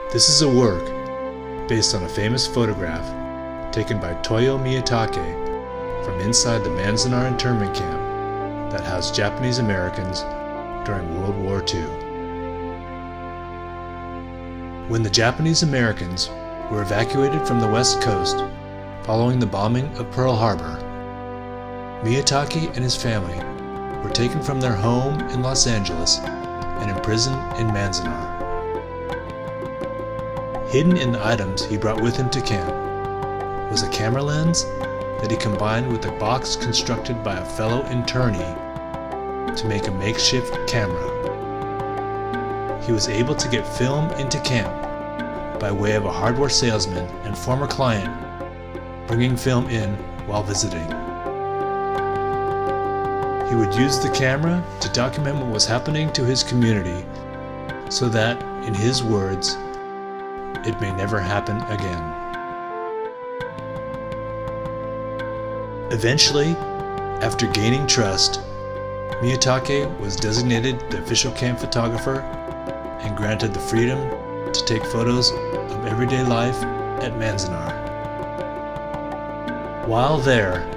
This is a work based on a famous photograph taken by Toyo Miyatake from inside the Manzanar internment camp that housed Japanese Americans during World War II. When the Japanese Americans were evacuated from the West Coast following the bombing of Pearl Harbor, Miyatake and his family were taken from their home in Los Angeles and imprisoned in Manzanar. Hidden in the items he brought with him to camp was a camera lens that he combined with a box constructed by a fellow internee to make a makeshift camera. He was able to get film into camp by way of a hardware salesman and former client bringing film in while visiting. He would use the camera to document what was happening to his community so that, in his words, it may never happen again. Eventually, after gaining trust, Miyatake was designated the official camp photographer and granted the freedom to take photos of everyday life at Manzanar. While there,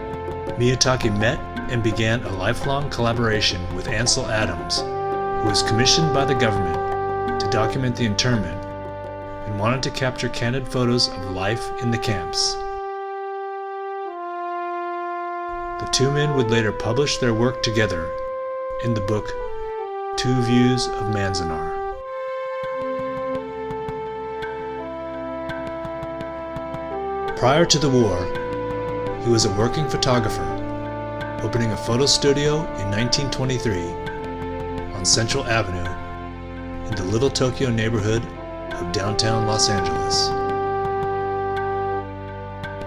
Miyatake met and began a lifelong collaboration with Ansel Adams, who was commissioned by the government to document the internment and wanted to capture candid photos of life in the camps. The two men would later publish their work together in the book Two Views of Manzanar. Prior to the war, he was a working photographer, opening a photo studio in 1923 on Central Avenue in the Little Tokyo neighborhood of downtown Los Angeles.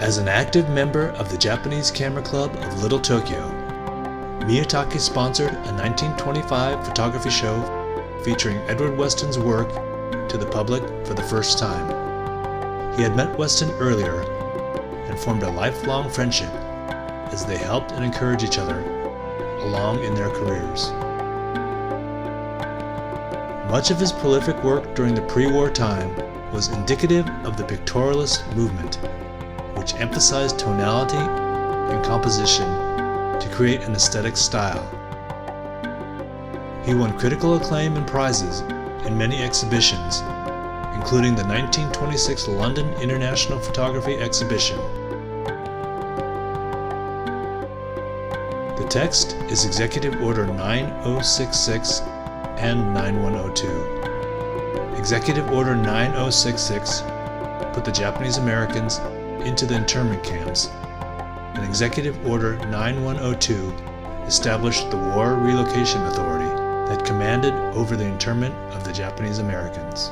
As an active member of the Japanese Camera Club of Little Tokyo, Miyatake sponsored a 1925 photography show featuring Edward Weston's work to the public for the first time. He had met Weston earlier and formed a lifelong friendship as they helped and encouraged each other along in their careers. Much of his prolific work during the pre-war time was indicative of the pictorialist movement, which emphasized tonality and composition to create an aesthetic style. He won critical acclaim and prizes in many exhibitions, including the 1926 London International Photography Exhibition. The text is Executive Order 9066 and 9102. Executive Order 9066 put the Japanese Americans into the internment camps, and Executive Order 9102 established the War Relocation Authority that commanded over the internment of the Japanese Americans.